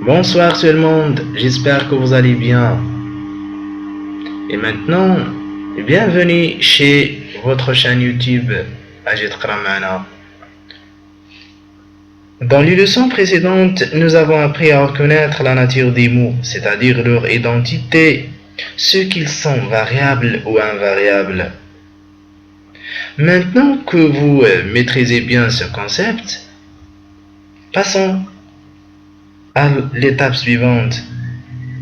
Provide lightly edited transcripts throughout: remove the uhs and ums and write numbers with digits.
Bonsoir tout le monde, j'espère que vous allez bien. Et maintenant, bienvenue chez votre chaîne YouTube Ajit Qramana. Dans les leçons précédentes, nous avons appris à reconnaître la nature des mots, c'est-à-dire leur identité, ce qu'ils sont, variables ou invariables. Maintenant que vous maîtrisez bien ce concept, passons à l'étape suivante,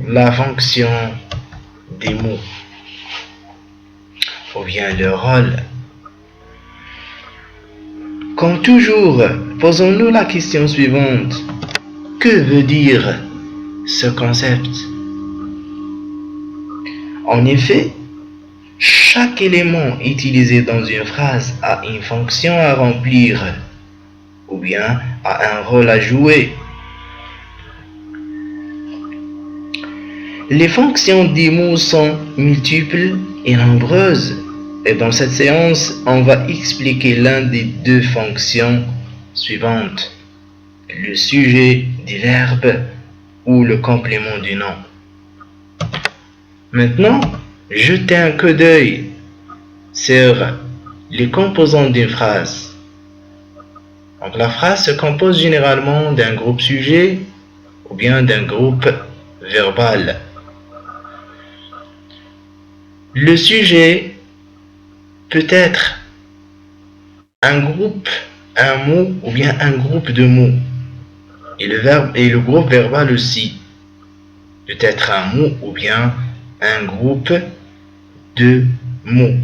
la fonction des mots, ou bien le rôle. Comme toujours, posons-nous la question suivante. Que veut dire ce concept? En effet, chaque élément utilisé dans une phrase a une fonction à remplir, ou bien a un rôle à jouer. Les fonctions des mots sont multiples et nombreuses. Et dans cette séance, on va expliquer l'un des deux fonctions suivantes. Le sujet du verbe ou le complément du nom. Maintenant, jetez un coup d'œil sur les composants d'une phrase. Donc la phrase se compose généralement d'un groupe sujet ou bien d'un groupe verbal. Le sujet peut être un groupe, un mot ou bien un groupe de mots. Et le verbe et le groupe verbal aussi peut être un mot ou bien un groupe de mots.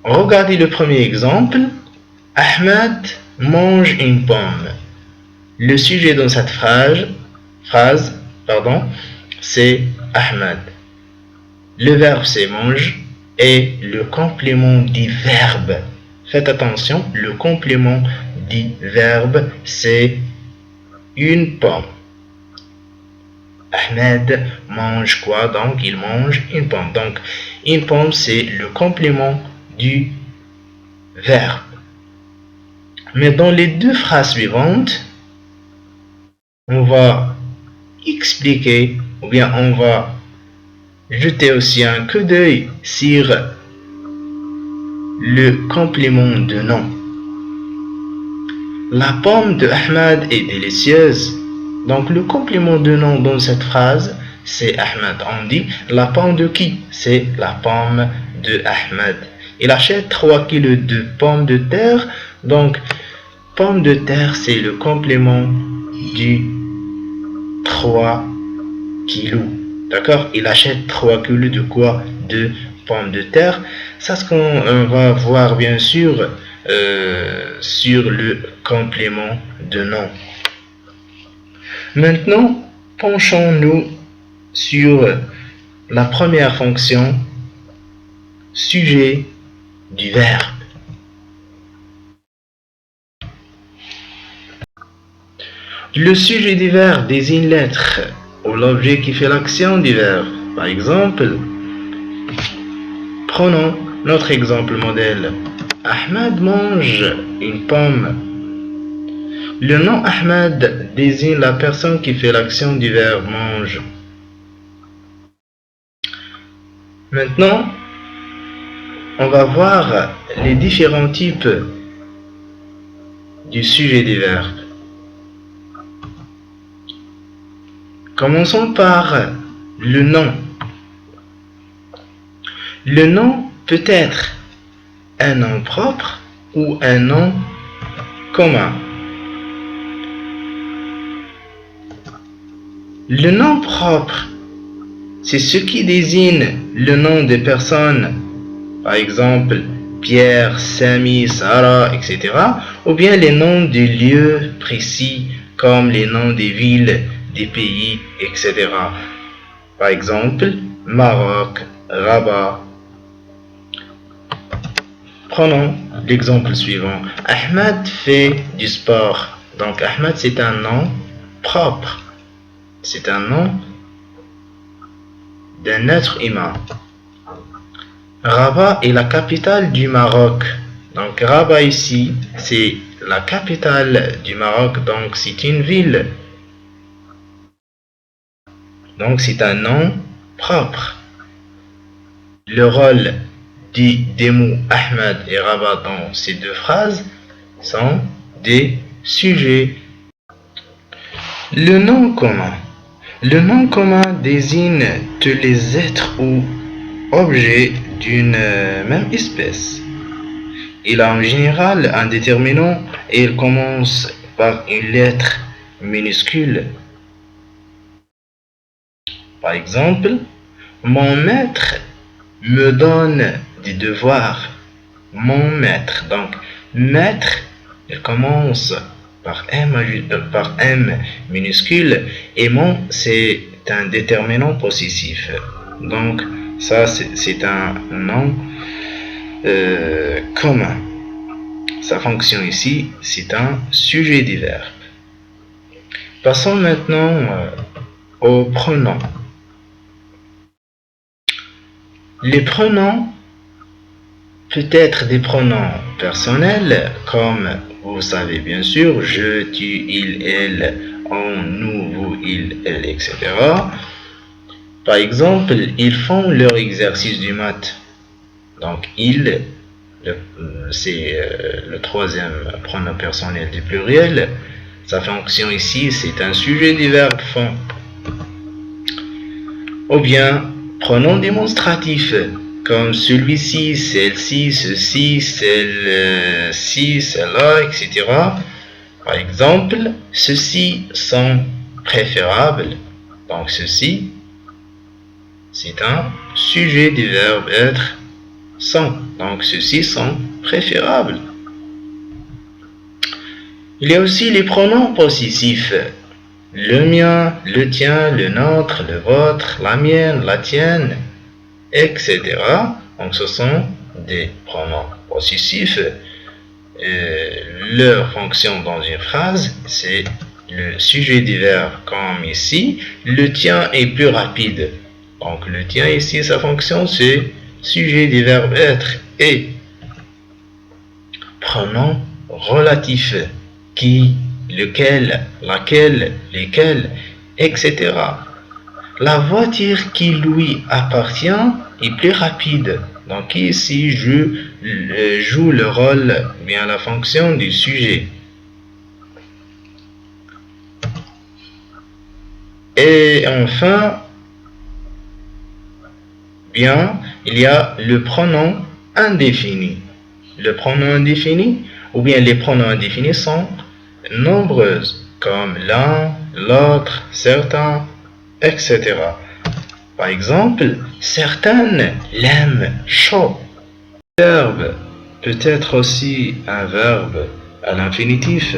Regardez le premier exemple. Ahmed mange une pomme. Le sujet dans cette phrase, c'est Ahmed. Le verbe c'est mange et le complément du verbe. Faites attention, le complément du verbe c'est une pomme. Ahmed mange quoi? Donc il mange une pomme. Donc une pomme c'est le complément du verbe. Mais dans les deux phrases suivantes, on va expliquer ou bien on va jeter aussi un coup d'œil sur le complément de nom. La pomme de Ahmed est délicieuse. Donc le complément de nom dans cette phrase, c'est Ahmed. On dit la pomme de qui? C'est la pomme de Ahmed. Il achète 3 kilos de pommes de terre. Donc pomme de terre, c'est le complément du 3 kilos. D'accord? Il achète 3 kilos de quoi? De pommes de terre. Ça, ce qu'on va voir bien sûr sur le complément de nom. Maintenant, penchons-nous sur la première fonction, sujet du verbe. Le sujet du verbe désigne l'être ou l'objet qui fait l'action du verbe. Par exemple, prenons notre exemple modèle. Ahmed mange une pomme. Le nom Ahmed désigne la personne qui fait l'action du verbe mange. Maintenant, on va voir les différents types du sujet du verbe. Commençons par le nom. Le nom peut être un nom propre ou un nom commun. Le nom propre, c'est ce qui désigne le nom des personnes, par exemple Pierre, Samy, Sarah, etc. Ou bien les noms des lieux précis comme les noms des villes, des pays, etc. Par exemple, Maroc, Rabat. Prenons l'exemple suivant. Ahmed fait du sport. Donc Ahmed c'est un nom propre. C'est un nom d'un être humain. Rabat est la capitale du Maroc. Donc Rabat ici, c'est la capitale du Maroc, donc c'est une ville. Donc c'est un nom propre. Le rôle des mots Ahmed et Rabat dans ces deux phrases sont des sujets. Le nom commun. Le nom commun désigne tous les êtres ou objets d'une même espèce. Il a en général un déterminant et il commence par une lettre minuscule. Par exemple, mon maître me donne des devoirs. Mon maître. Donc, maître, il commence par M minuscule et mon, c'est un déterminant possessif. Donc, ça, c'est un nom commun. Sa fonction ici, c'est un sujet du verbe. Passons maintenant aux pronoms. Les pronoms peuvent être des pronoms personnels, comme vous savez bien sûr, je, tu, il, elle, on, nous, vous, il, elle, etc. Par exemple, ils font leur exercice du maths. Donc, il, c'est le troisième pronom personnel du pluriel. Sa fonction ici, c'est un sujet du verbe font. Ou bien, pronom démonstratif, comme celui-ci, celle-ci, ceci, celle-ci, celle-là, etc. Par exemple, ceux-ci sont préférables. Donc, ceci, c'est un sujet du verbe être sont. Donc, ceux-ci sont préférables. Il y a aussi les pronoms possessifs. Le mien, le tien, le nôtre, le vôtre, la mienne, la tienne, etc. Donc, ce sont des pronoms possessifs. Leur fonction dans une phrase, c'est le sujet du verbe, comme ici. Le tien est plus rapide. Donc, le tien ici, sa fonction, c'est sujet du verbe être. Et pronom relatif, qui, lequel, laquelle, lesquels, etc. La voiture qui lui appartient est plus rapide. Donc ici, je joue le rôle, bien la fonction du sujet. Et enfin, bien, il y a le pronom indéfini. Le pronom indéfini, ou bien les pronoms indéfinis sont nombreuses, comme l'un, l'autre, certains, etc. Par exemple, certaines l'aiment chaud. Le verbe peut être aussi un verbe à l'infinitif.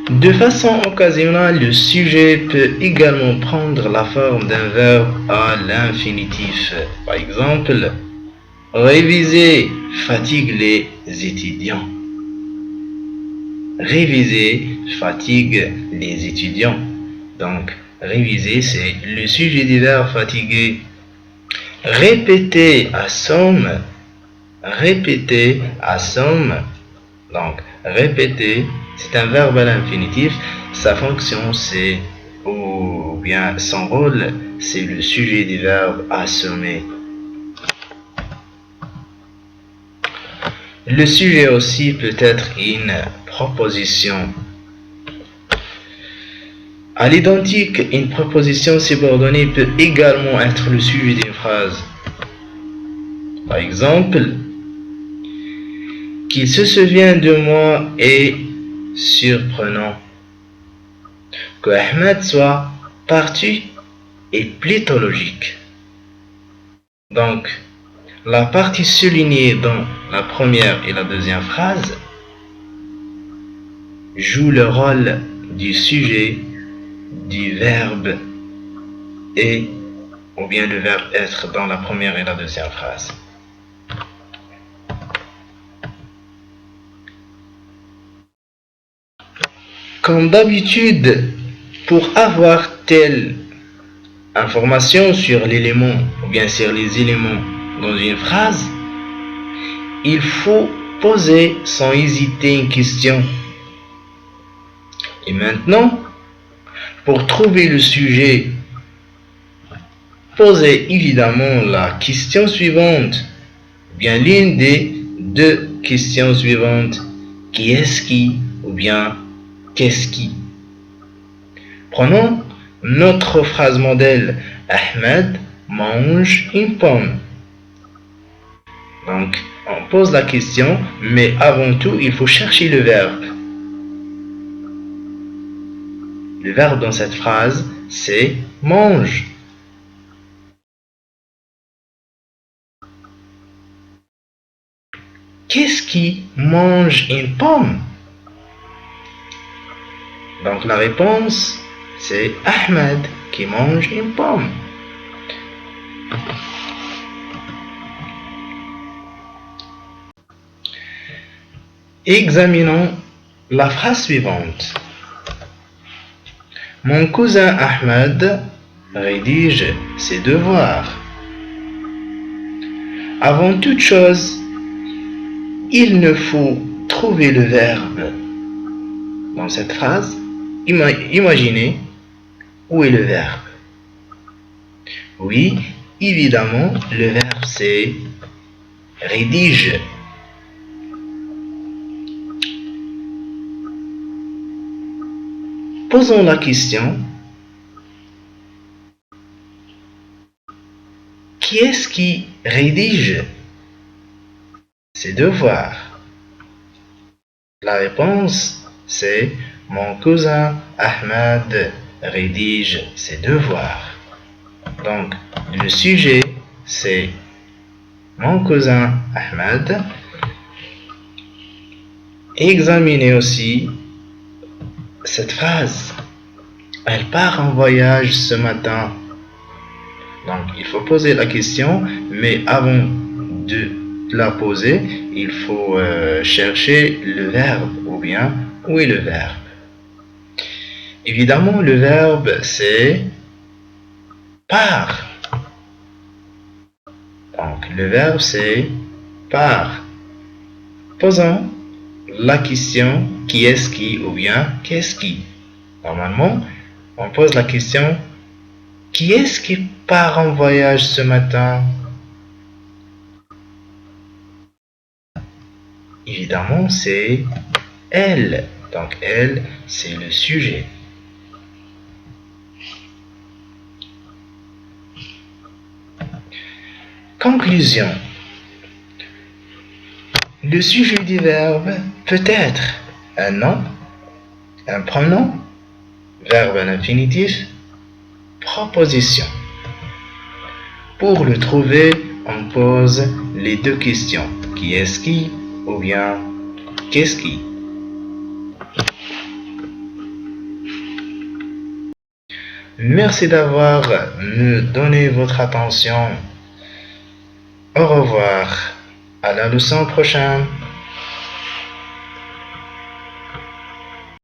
De façon occasionnelle, le sujet peut également prendre la forme d'un verbe à l'infinitif. Par exemple, réviser fatigue les étudiants. Réviser fatigue les étudiants. Donc, réviser, c'est le sujet du verbe fatiguer. Répéter assomme. Répéter assomme. Donc, répéter, c'est un verbe à l'infinitif. Sa fonction, c'est, ou bien son rôle, c'est le sujet du verbe assommer. Le sujet aussi peut être une proposition. À l'identique, une proposition subordonnée peut également être le sujet d'une phrase. Par exemple, qu'il se souvient de moi est surprenant. Que Ahmed soit parti est plutôt logique. Donc, la partie soulignée dans la première et la deuxième phrase joue le rôle du sujet, du verbe et ou bien le verbe être dans la première et la deuxième phrase. Comme d'habitude, pour avoir telle information sur l'élément ou bien sur les éléments dans une phrase, il faut Posez sans hésiter une question. Et maintenant, pour trouver le sujet, posez évidemment la question suivante, ou bien l'une des deux questions suivantes. Qui est-ce qui ou bien qu'est-ce qui? Prenons notre phrase modèle. Ahmed mange une pomme. Donc, on pose la question, mais avant tout, il faut chercher le verbe. Le verbe dans cette phrase, c'est mange. Qu'est-ce qui mange une pomme? Donc la réponse, c'est Ahmed qui mange une pomme. Examinons la phrase suivante. Mon cousin Ahmed rédige ses devoirs. Avant toute chose, il ne faut trouver le verbe. Dans cette phrase, imaginez où est le verbe. Oui, évidemment, le verbe c'est rédige. Posons la question. Qui est-ce qui rédige ses devoirs? La réponse, c'est mon cousin Ahmed rédige ses devoirs. Donc, le sujet, c'est mon cousin Ahmed. Examinez aussi cette phrase. Elle part en voyage ce matin. Donc, il faut poser la question, mais avant de la poser, il faut chercher le verbe, ou bien, où est le verbe? Évidemment, le verbe, c'est part. Donc, le verbe, c'est part. Posons la question, qui est-ce qui, ou bien, qu'est-ce qui? Normalement, on pose la question, qui est-ce qui part en voyage ce matin? Évidemment, c'est elle. Donc, elle, c'est le sujet. Conclusion. Le sujet du verbe peut être un nom, un pronom, verbe à l'infinitif, proposition. Pour le trouver, on pose les deux questions. Qui est-ce qui ou bien qu'est-ce qui? Merci d'avoir me donné votre attention. Au revoir. À la leçon prochaine.